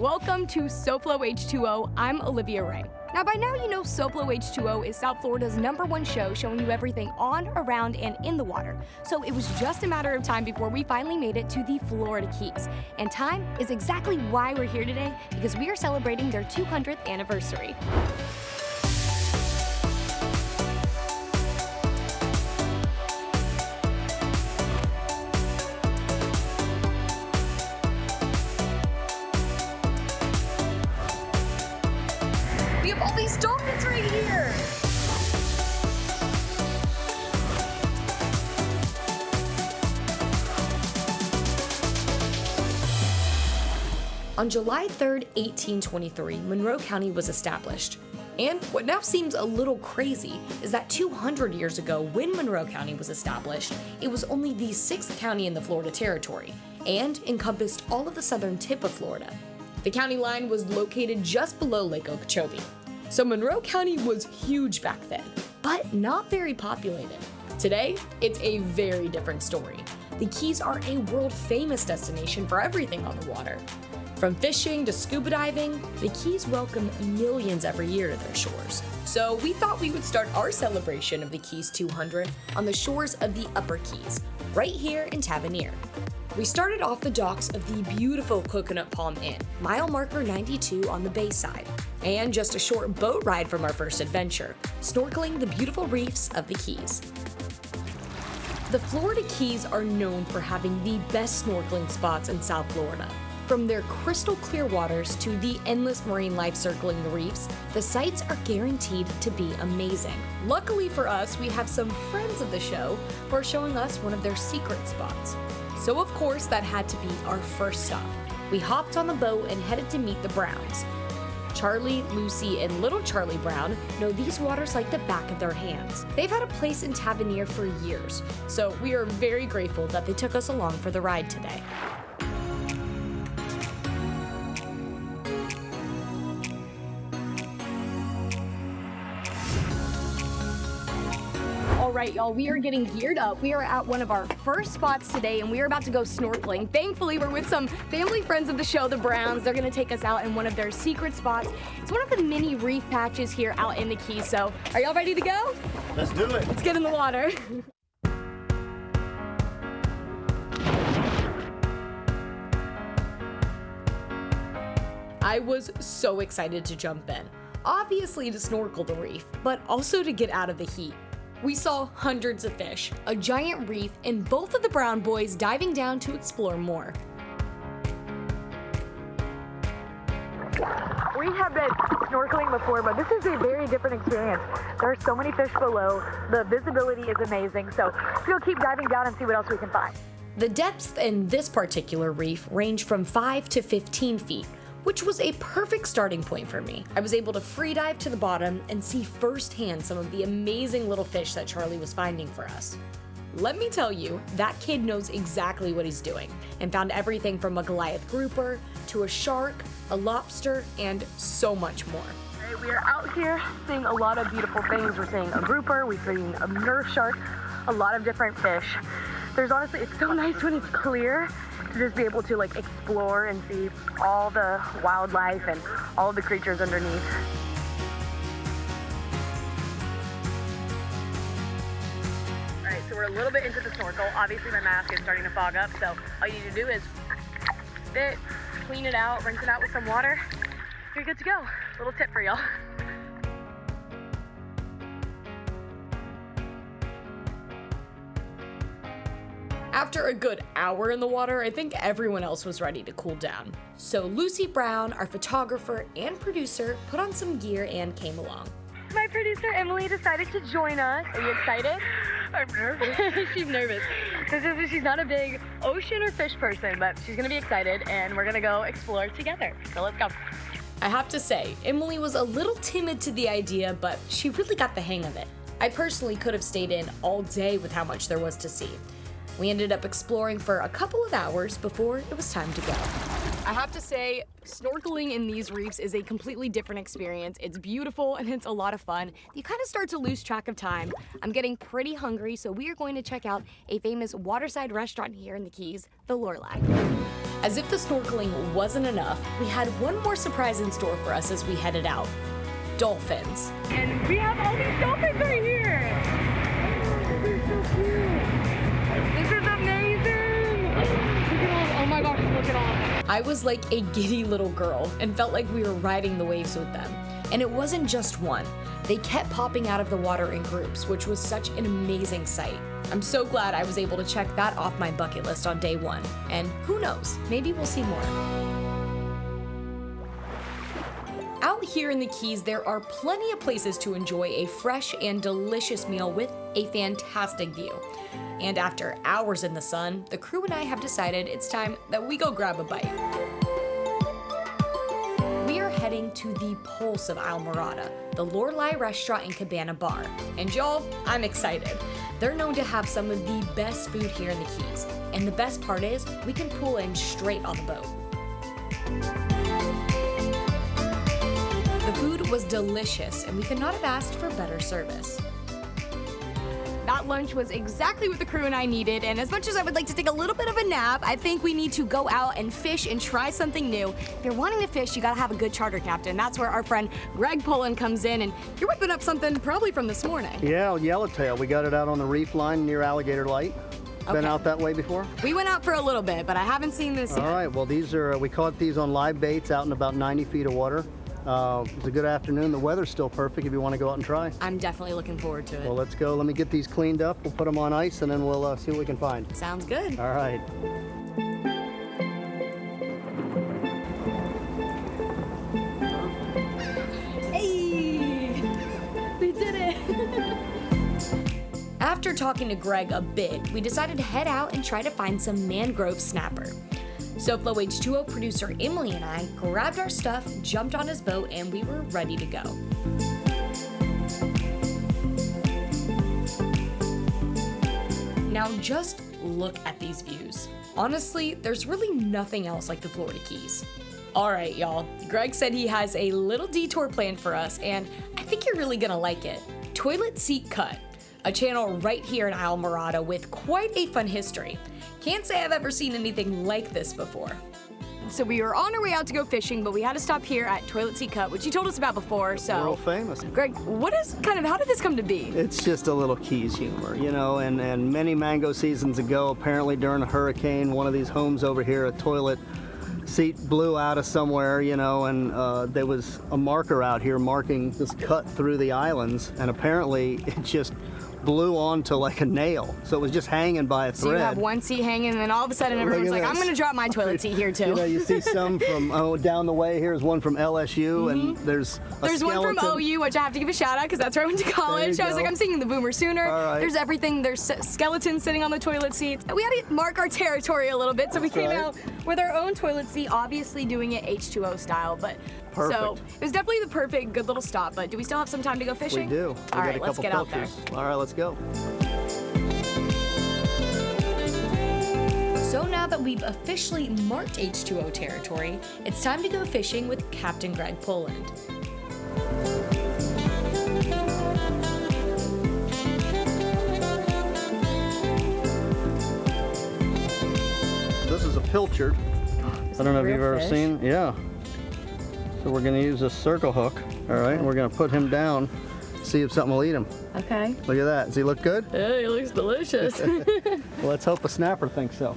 Welcome to SoFlo H2O. I'm Olivia Rae. Now, by now you know SoFlo H2O is South Florida's #1 show showing you everything on, around, and in the water. So it was just a matter of time before we finally made it to the Florida Keys. And time is exactly why we're here today, because we are celebrating their 200th anniversary. We have all these dolphins right here! On July 3rd, 1823, Monroe County was established. And what now seems a little crazy is that 200 years ago, when Monroe County was established, it was only the 6th county in the Florida Territory and encompassed all of the southern tip of Florida. The county line was located just below Lake Okeechobee. So Monroe County was huge back then, but not very populated. Today, it's a very different story. The Keys are a world-famous destination for everything on the water. From fishing to scuba diving, the Keys welcome millions every year to their shores. So we thought we would start our celebration of the Keys 200 on the shores of the Upper Keys, right here in Tavernier. We started off the docks of the beautiful Coconut Palm Inn, mile marker 92 on the bay side, and just a short boat ride from our first adventure, snorkeling the beautiful reefs of the Keys. The Florida Keys are known for having the best snorkeling spots in South Florida. From their crystal clear waters to the endless marine life circling the reefs, the sights are guaranteed to be amazing. Luckily for us, we have some friends of the show who are showing us one of their secret spots. So of course, that had to be our first stop. We hopped on the boat and headed to meet the Browns. Charlie, Lucy, and little Charlie Brown know these waters like the back of their hands. They've had a place in Tavernier for years, so we are very grateful that they took us along for the ride today. All right, y'all, we are getting geared up. We are at one of our first spots today, and we are about to go snorkeling. Thankfully, we're with some family friends of the show, the Browns. They're gonna take us out in one of their secret spots. It's one of the mini reef patches here out in the Keys. So are y'all ready to go? Let's do it. Let's get in the water. I was so excited to jump in. Obviously to snorkel the reef, but also to get out of the heat. We saw hundreds of fish, a giant reef, and both of the Brown boys diving down to explore more. We have been snorkeling before, but this is a very different experience. There are so many fish below. The visibility is amazing, so we'll keep diving down and see what else we can find. The depths in this particular reef range from 5 to 15 feet, which was a perfect starting point for me. I was able to free dive to the bottom and see firsthand some of the amazing little fish that Charlie was finding for us. Let me tell you, that kid knows exactly what he's doing and found everything from a Goliath grouper to a shark, a lobster, and so much more. We are out here seeing a lot of beautiful things. We're seeing a grouper, we're seeing a nerve shark, a lot of different fish. There's honestly, it's so nice when it's clear to just be able to explore and see all the wildlife and all the creatures underneath. All right, so we're a little bit into the snorkel. Obviously my mask is starting to fog up, so all you need to do is spit, clean it out, rinse it out with some water. You're good to go. Little tip for y'all. After a good hour in the water, I think everyone else was ready to cool down. So Lucy Brown, our photographer and producer, put on some gear and came along. My producer Emily decided to join us. Are you excited? I'm nervous. She's nervous. She's not a big ocean or fish person, but she's gonna be excited and we're gonna go explore together. So let's go. I have to say, Emily was a little timid to the idea, but she really got the hang of it. I personally could have stayed in all day with how much there was to see. We ended up exploring for a couple of hours before it was time to go. I have to say, snorkeling in these reefs is a completely different experience. It's beautiful and it's a lot of fun. You kind of start to lose track of time. I'm getting pretty hungry, so we are going to check out a famous waterside restaurant here in the Keys, the Lorelei. As if the snorkeling wasn't enough, we had one more surprise in store for us as we headed out. Dolphins. And we have all these dolphins right here. Oh, they're so cute. This is amazing. Look at all, oh my gosh, look at all of them. I was like a giddy little girl and felt like we were riding the waves with them. And it wasn't just one. They kept popping out of the water in groups, which was such an amazing sight. I'm so glad I was able to check that off my bucket list on day one. And who knows, maybe we'll see more. Out here in the Keys, there are plenty of places to enjoy a fresh and delicious meal with a fantastic view. And after hours in the sun, the crew and I have decided it's time that we go grab a bite. We are heading to the pulse of Islamorada, the Lorelei Restaurant and Cabana Bar. And y'all, I'm excited. They're known to have some of the best food here in the Keys. And the best part is, we can pull in straight on the boat. The food was delicious, and we could not have asked for better service. That lunch was exactly what the crew and I needed, and as much as I would like to take a little bit of a nap, I think we need to go out and fish and try something new. If you're wanting to fish, you gotta have a good charter captain. That's where our friend Greg Pullen comes in, and you're whipping up something probably from this morning. Yeah, yellowtail. We got it out on the reef line near Alligator Light. Been Okay. out that way before? We went out for a little bit, but I haven't seen this yet. All right, well, these are, we caught these on live baits out in about 90 feet of water. It was a good afternoon. The weather's still perfect if you want to go out and try. I'm definitely looking forward to it. Well, let's go. Let me get these cleaned up. We'll put them on ice, and then we'll see what we can find. Sounds good. All right. Hey! We did it! After talking to Greg a bit, we decided to head out and try to find some mangrove snapper. SoFlo H2O producer Emily and I grabbed our stuff, jumped on his boat, and we were ready to go. Now just look at these views. Honestly, there's really nothing else like the Florida Keys. All right, y'all. Greg said he has a little detour planned for us, and I think you're really gonna like it. Toilet Seat Cut, a channel right here in Islamorada with quite a fun history. Can't say I've ever seen anything like this before. So we were on our way out to go fishing, but we had to stop here at Toilet Seat Cut, which you told us about before, so... World famous. Greg, how did this come to be? It's just a little Keys humor, you know, and many mango seasons ago, apparently during a hurricane, one of these homes over here, a toilet seat blew out of somewhere, you know, and there was a marker out here marking this cut through the islands, and apparently it just blew onto like a nail. So it was just hanging by a thread. So you have one seat hanging, and then all of a sudden everyone's like, I'm gonna drop my toilet seat here too. You know, you see some from, down the way, here's one from LSU, and there's one from OU, which I have to give a shout out because that's where I went to college. I was like, I'm seeing the Boomer Sooner. All right. There's everything. There's skeletons sitting on the toilet seats. We had to mark our territory a little bit, so we That's came right. out with our own toilet seat, obviously doing it H2O style, but Perfect. so it was definitely the perfect, good little stop. But do we still have some time to go fishing? We do. All We got right, a let's couple get out there. pilchers. All right, let's go. So now that we've officially marked H2O territory, it's time to go fishing with Captain Greg Poland. This is a pilchard. I don't know if you've ever seen. Yeah. So we're going to use a circle hook. All right. And we're going to put him down, see if something will eat him. Okay. Look at that. Does he look good? Yeah, it looks delicious. Well, let's hope a snapper thinks so.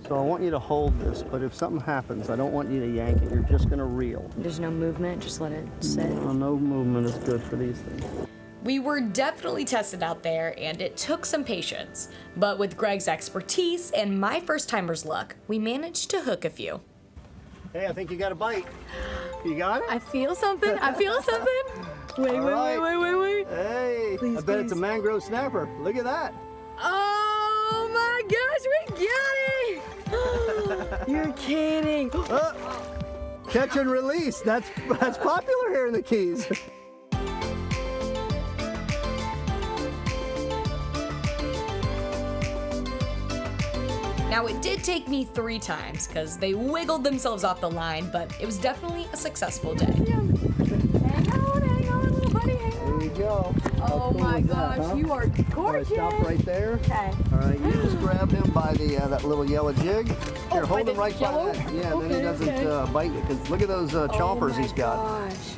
So I want you to hold this, but if something happens, I don't want you to yank it. You're just going to reel. There's no movement, just let it sit. No movement is good for these things. We were definitely tested out there, and it took some patience. But with Greg's expertise and my first-timer's luck, we managed to hook a few. Hey, I think you got a bite. You got it? I feel something. I feel something. Wait. Hey, Please, I bet it's a please. mangrove snapper. Look at that. Oh my gosh, we got it! You're kidding. Catch and release. That's popular here in the Keys. Now, it did take me 3 times because they wiggled themselves off the line, but it was definitely a successful day. Hang on, little buddy. Hang on. There you go. Oh my gosh, huh? you are gorgeous. All right, stop right there. Okay. All right, you just grab him by the that little yellow jig. Here, hold him right yellow? by that. Yeah, then he doesn't bite you. Because look at those chompers he's got. Oh my gosh.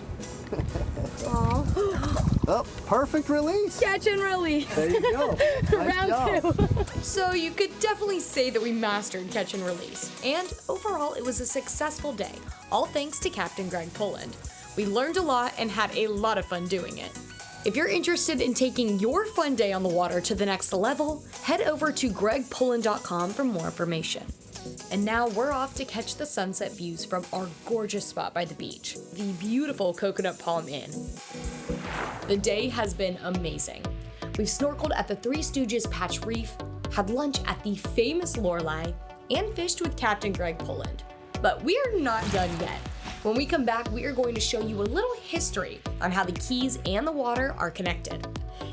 Oh, perfect release. Catch and release. There you go. Nice Round job. 2. So you could definitely say that we mastered catch and release. And overall, it was a successful day, all thanks to Captain Greg Poland. We learned a lot and had a lot of fun doing it. If you're interested in taking your fun day on the water to the next level, head over to gregpoland.com for more information. And now we're off to catch the sunset views from our gorgeous spot by the beach, the beautiful Coconut Palm Inn. The day has been amazing. We've snorkeled at the Three Stooges Patch Reef, had lunch at the famous Lorelei, and fished with Captain Greg Poland. But we're not done yet. When we come back, we are going to show you a little history on how the Keys and the water are connected.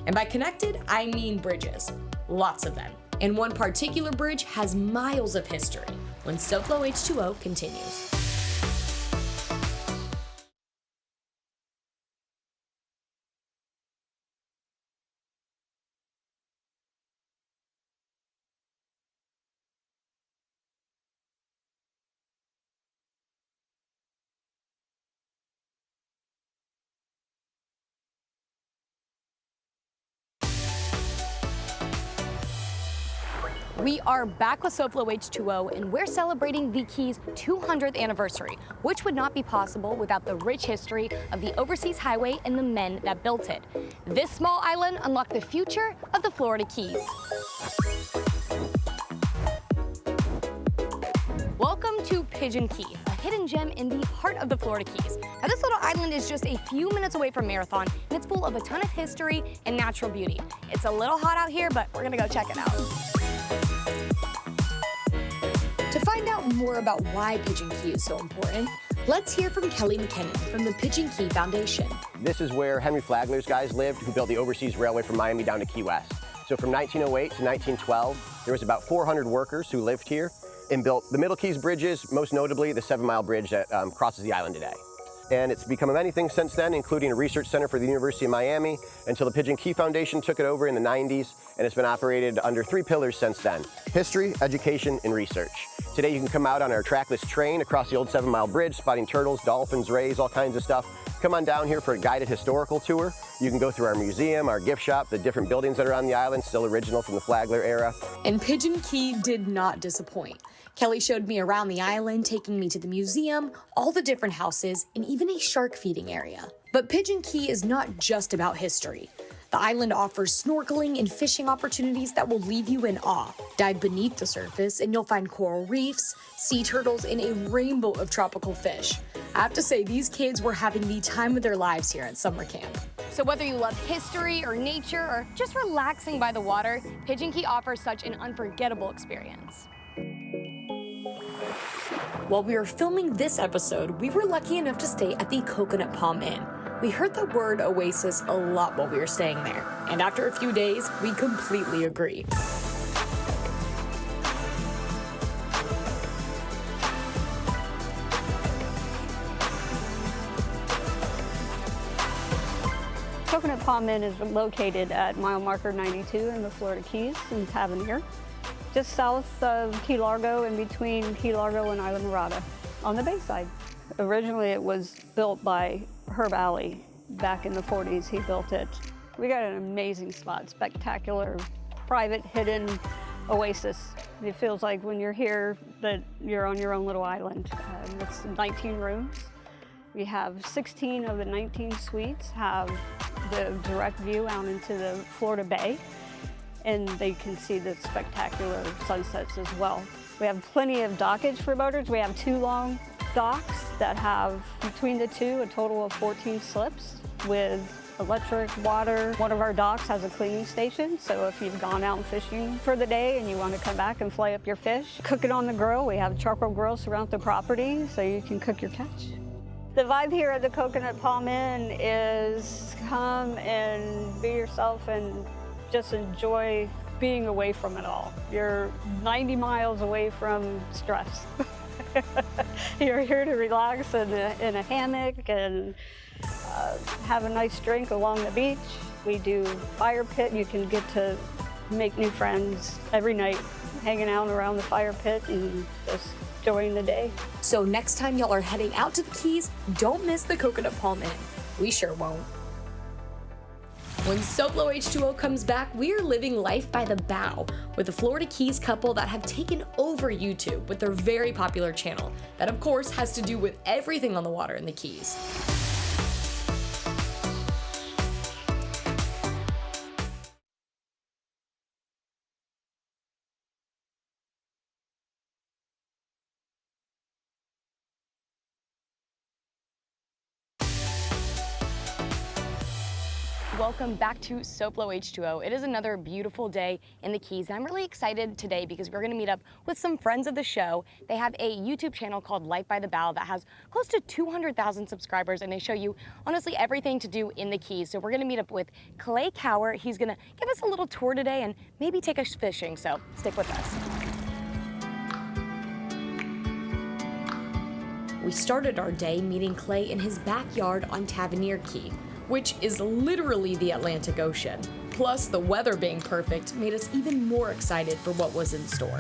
And by connected, I mean bridges. Lots of them. And one particular bridge has miles of history when SoFlo H2O continues. We are back with SoFlo H2O, and we're celebrating the Keys' 200th anniversary, which would not be possible without the rich history of the overseas highway and the men that built it. This small island unlocked the future of the Florida Keys. Welcome to Pigeon Key, a hidden gem in the heart of the Florida Keys. Now, this little island is just a few minutes away from Marathon, and it's full of a ton of history and natural beauty. It's a little hot out here, but we're gonna go check it out. To find out more about why Pigeon Key is so important, let's hear from Kelly McKinnon from the Pigeon Key Foundation. This is where Henry Flagler's guys lived, who built the overseas railway from Miami down to Key West. So from 1908 to 1912, there was about 400 workers who lived here and built the Middle Keys bridges, most notably the 7 Mile Bridge that crosses the island today. And it's become many things since then, including a research center for the University of Miami, until the Pigeon Key Foundation took it over in the 90s, and it's been operated under 3 pillars since then: history, education, and research. Today you can come out on our trackless train across the old 7 Mile Bridge, spotting turtles, dolphins, rays, all kinds of stuff. Come on down here for a guided historical tour. You can go through our museum, our gift shop, the different buildings that are on the island, still original from the Flagler era. And Pigeon Key did not disappoint. Kelly showed me around the island, taking me to the museum, all the different houses, and even a shark feeding area. But Pigeon Key is not just about history. The island offers snorkeling and fishing opportunities that will leave you in awe. Dive beneath the surface and you'll find coral reefs, sea turtles, and a rainbow of tropical fish. I have to say, these kids were having the time of their lives here at summer camp. So whether you love history or nature or just relaxing by the water, Pigeon Key offers such an unforgettable experience. While we were filming this episode, we were lucky enough to stay at the Coconut Palm Inn. We heard the word oasis a lot while we were staying there, and after a few days, we completely agree. Coconut Palm Inn is located at mile marker 92 in the Florida Keys in Tavernier, just south of Key Largo and between Key Largo and Isla Mirada on the bayside. Originally it was built by Herb Alley back in the 40s. He built it. We got an amazing spot, spectacular, private, hidden oasis. It feels like when you're here that you're on your own little island. It's 19 rooms. We have 16 of the 19 suites have the direct view out into the Florida Bay, and they can see the spectacular sunsets as well. We have plenty of dockage for boaters. We have 2 long docks that have, between the 2, a total of 14 slips with electric, water. One of our docks has a cleaning station, so if you've gone out fishing for the day and you want to come back and flay up your fish, cook it on the grill. We have charcoal grills throughout the property, so you can cook your catch. The vibe here at the Coconut Palm Inn is come and be yourself and just enjoy being away from it all. You're 90 miles away from stress. You're here to relax in a hammock and have a nice drink along the beach. We do fire pit. You can get to make new friends every night, hanging out around the fire pit and just enjoying the day. So next time y'all are heading out to the Keys, don't miss the Coconut Palm Inn. We sure won't. When SoFlo H2O comes back, we are living life by the bow with a Florida Keys couple that have taken over YouTube with their very popular channel. That, of course, has to do with everything on the water in the Keys. Welcome back to SoFlo H2O. It is another beautiful day in the Keys, and I'm really excited today because we're going to meet up with some friends of the show. They have a YouTube channel called Life by the Bow that has close to 200,000 subscribers, and they show you honestly everything to do in the Keys. So we're going to meet up with Clay Cower. He's going to give us a little tour today and maybe take us fishing, so stick with us. We started our day meeting Clay in his backyard on Tavernier Key, which is literally the Atlantic Ocean. Plus, the weather being perfect made us even more excited for what was in store.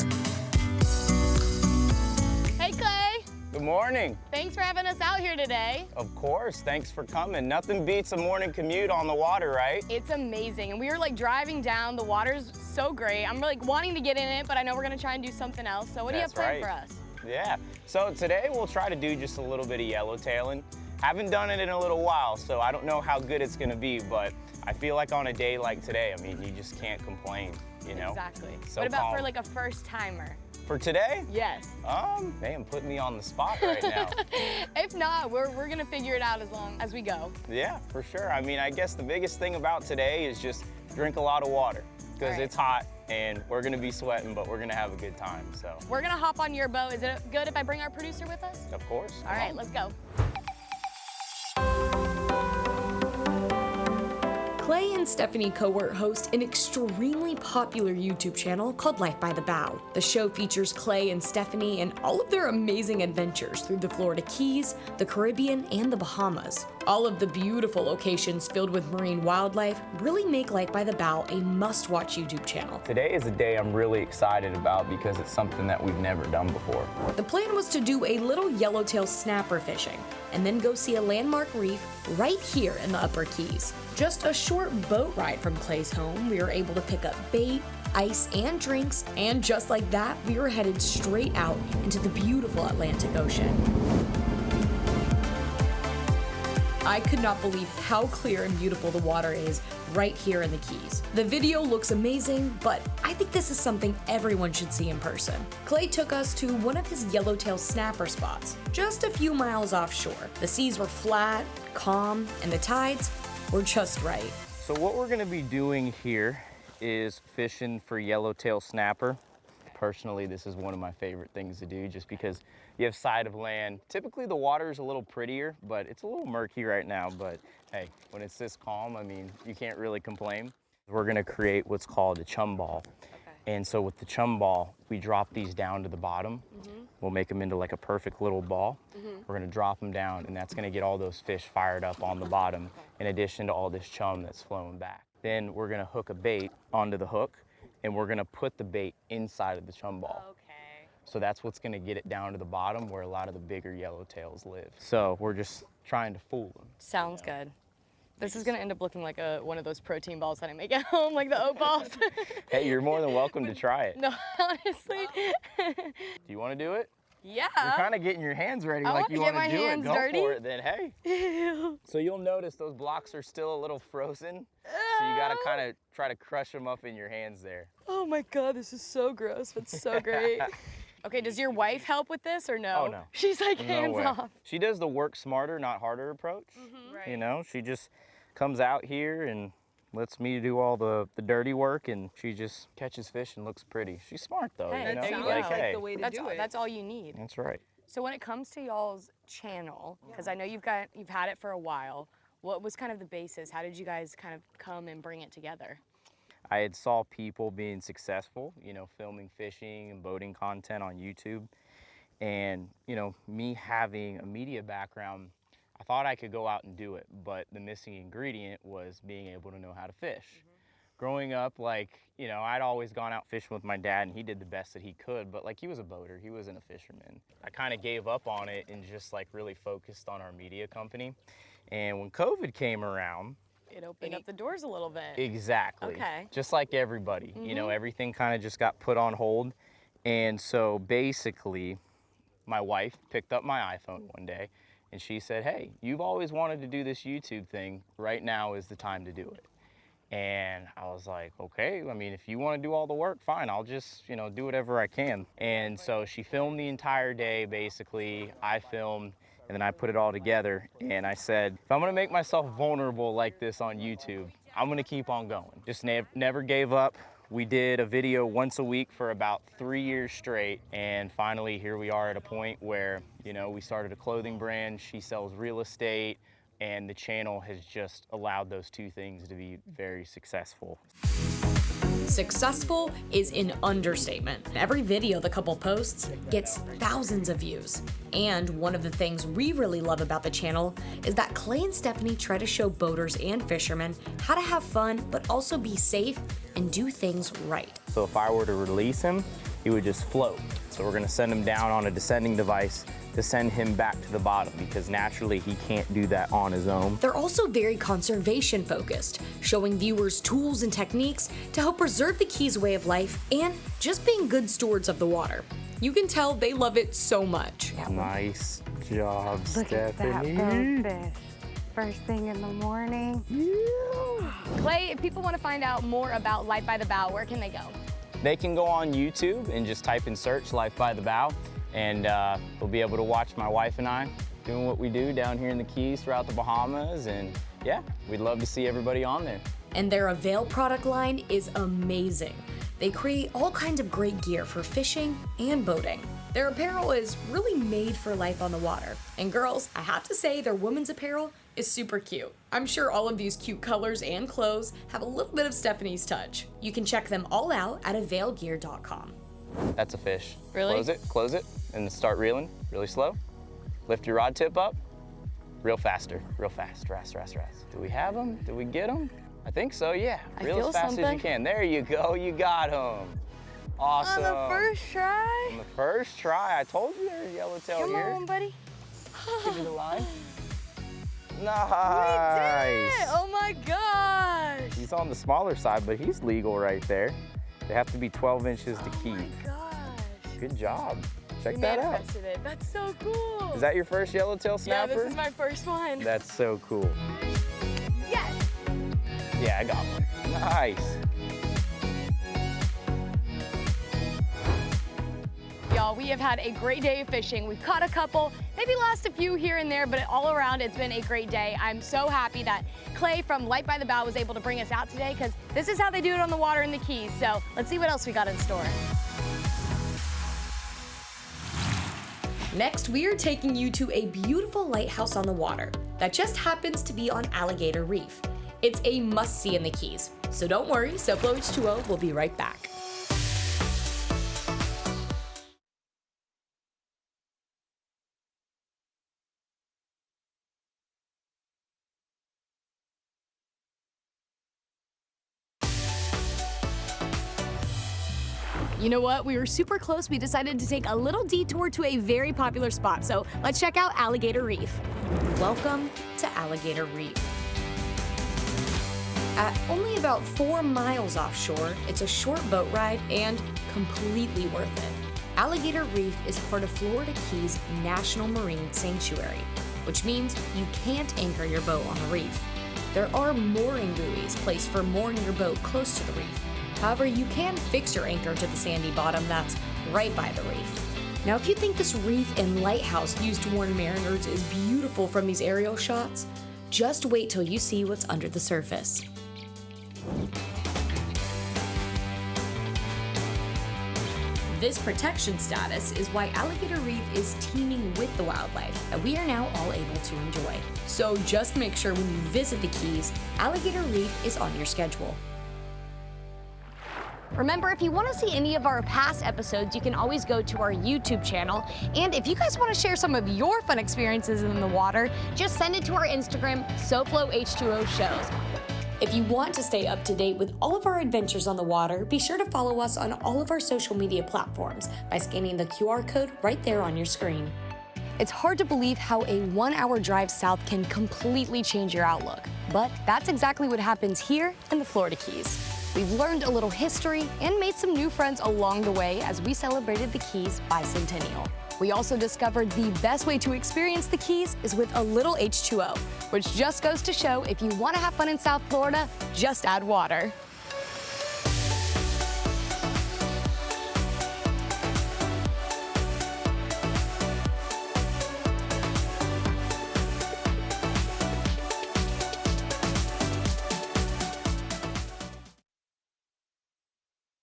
Hey, Clay. Good morning. Thanks for having us out here today. Of course, thanks for coming. Nothing beats a morning commute on the water, right? It's amazing, and we were like driving down. The water's so great. I'm like wanting to get in it, but I know we're gonna try and do something else. So what do you have planned for us? Yeah, so today we'll try to do just a little bit of yellowtailing. Haven't done it in a little while, so I don't know how good it's gonna be, but I feel like on a day like today, I mean, you just can't complain, you know? Exactly. So what about calm. for like a first timer? For today? Yes. Man, putting me on the spot right now. If not, we're gonna figure it out as long as we go. Yeah, for sure. I mean, I guess the biggest thing about today is just drink a lot of water, because it's hot and we're gonna be sweating, but we're gonna have a good time, so. We're gonna hop on your boat. Is it good if I bring our producer with us? Of course. All right, let's go. Clay and Stephany Cowart host an extremely popular YouTube channel called Life by the Bow. The show features Clay and Stephany and all of their amazing adventures through the Florida Keys, the Caribbean, and the Bahamas. All of the beautiful locations filled with marine wildlife really make Life by the Bow a must-watch YouTube channel. Today is a day I'm really excited about because it's something that we've never done before. The plan was to do a little yellowtail snapper fishing and then go see a landmark reef right here in the Upper Keys. Just a short boat ride from Clay's home, we were able to pick up bait, ice, and drinks, and just like that, we were headed straight out into the beautiful Atlantic Ocean. I could not believe how clear and beautiful the water is right here in the Keys. The video looks amazing, but I think this is something everyone should see in person. Clay took us to one of his yellowtail snapper spots, just a few miles offshore. The seas were flat, calm, and the tides were just right. So what we're gonna be doing here is fishing for yellowtail snapper. Personally, this is one of my favorite things to do just because you have sight of land. Typically the water is a little prettier, but it's a little murky right now. But hey, when it's this calm, I mean, you can't really complain. We're gonna create what's called a chum ball. And so with the chum ball, we drop these down to the bottom. We'll make them into like a perfect little ball. We're gonna drop them down, and that's gonna get all those fish fired up on the bottom, in addition to all this chum that's flowing back. Then we're gonna hook a bait onto the hook, and we're gonna put the bait inside of the chum ball. Okay. So that's what's gonna get it down to the bottom where a lot of the bigger yellowtails live. So we're just trying to fool them. Sounds good. This is gonna end up looking like one of those protein balls that I make at home, like the oat balls. Hey, you're more than welcome to try it. No, honestly. Do you wanna do it? Yeah. You're kind of getting your hands ready I like wanna you get want my to do it. hands Go dirty. for it then, hey. So you'll notice those blocks are still a little frozen. So you gotta kind of try to crush them up in your hands there. Oh my God, this is so gross, but so great. Okay, does your wife help with this or no? Oh, no. She's like No hands way. off. She does the work smarter, not harder approach. You know, she just comes out here and lets me do all the dirty work, and she just catches fish and looks pretty. She's smart though, Hey, you know? there you Like, go. hey, the way to do it. That's all you need. that's right. So when it comes to y'all's channel, because I know you've had it for a while, what was kind of the basis? How did you guys kind of come and bring it together? I had saw people being successful, you know, filming fishing and boating content on YouTube. And, you know, me having a media background, I thought I could go out and do it, but the missing ingredient was being able to know how to fish. Growing up, like, you know, I'd always gone out fishing with my dad and he did the best that he could, but like he was a boater, he wasn't a fisherman. I kind of gave up on it and just like really focused on our media company. And when COVID came around, It opened up the doors a little bit. exactly, Okay. just like everybody, you know, everything kind of just got put on hold. And so basically, my wife picked up my iPhone one day and she said, hey, you've always wanted to do this YouTube thing. Right now is the time to do it. And I was like, okay, I mean, if you want to do all the work, fine, I'll just, you know, do whatever I can. And so she filmed the entire day, basically. I filmed, and then I put it all together. And I said, if I'm going to make myself vulnerable like this on YouTube, I'm going to keep on going. Just never gave up. We did a video once a week for about 3 years straight. And finally, here we are at a point where, you know, we started a clothing brand. She sells real estate. And the channel has just allowed those two things to be very successful. Successful is an understatement. Every video the couple posts gets thousands of views. And one of the things we really love about the channel is that Clay and Stephany try to show boaters and fishermen how to have fun, but also be safe and do things right. So if I were to release him, he would just float. So we're gonna send him down on a descending device to send him back to the bottom because naturally he can't do that on his own. They're also very conservation focused, showing viewers tools and techniques to help preserve the Keys way of life and just being good stewards of the water. You can tell they love it so much. Nice job, Look at Stephany. that boatfish. First thing in the morning. Clay, if people want to find out more about Life by the Bow, where can they go? They can go on YouTube and just type in search Life by the Bow, and they'll be able to watch my wife and I doing what we do down here in the Keys throughout the Bahamas, and yeah, we'd love to see everybody on there. And their Avail product line is amazing. They create all kinds of great gear for fishing and boating. Their apparel is really made for life on the water. And girls, I have to say their women's apparel is super cute. I'm sure all of these cute colors and clothes have a little bit of Stephany's touch. You can check them all out at availgear.com. That's a fish. Really? Close it, and then start reeling really slow. Lift your rod tip up, real fast. Rest. Do we have him? Did we get him? I think so, yeah. I Reel feel as fast as something. you can. There you go, you got him. Awesome. On the first try? On the first try, I told you there's yellowtail Come here. on, buddy. Give me the line. We Nice. did it! Oh my gosh! He's on the smaller side, but he's legal right there. They have to be 12 inches to keep. Oh my gosh. Good job. Check We that out. manifested it. That's so cool. Is that your first yellowtail Yeah, snapper? this is my first one. That's so cool. Yes! Yeah, I got one. Nice. Y'all, we have had a great day of fishing. We've caught a couple, maybe lost a few here and there, but all around it's been a great day. I'm so happy that Clay from Light by the Bow was able to bring us out today because this is how they do it on the water in the Keys. So let's see what else we got in store. Next, we are taking you to a beautiful lighthouse on the water that just happens to be on Alligator Reef. It's a must-see in the Keys, so don't worry, SoFlo H2O will be right back. You know what? We were super close. We decided to take a little detour to a very popular spot. So let's check out Alligator Reef. Welcome to Alligator Reef. At only about 4 miles offshore, it's a short boat ride and completely worth it. Alligator Reef is part of Florida Keys National Marine Sanctuary, which means you can't anchor your boat on the reef. There are mooring buoys placed for mooring your boat close to the reef. However, you can fix your anchor to the sandy bottom that's right by the reef. Now, if you think this reef and lighthouse used to warn mariners is beautiful from these aerial shots, just wait till you see what's under the surface. This protection status is why Alligator Reef is teeming with the wildlife that we are now all able to enjoy. So just make sure when you visit the Keys, Alligator Reef is on your schedule. Remember, if you want to see any of our past episodes, you can always go to our YouTube channel. And if you guys want to share some of your fun experiences in the water, just send it to our Instagram, SoFlo H2O Shows. If you want to stay up to date with all of our adventures on the water, be sure to follow us on all of our social media platforms by scanning the QR code right there on your screen. It's hard to believe how a 1-hour drive south can completely change your outlook, but that's exactly what happens here in the Florida Keys. We've learned a little history and made some new friends along the way as we celebrated the Keys bicentennial. We also discovered the best way to experience the Keys is with a little H2O, which just goes to show if you want to have fun in South Florida, just add water.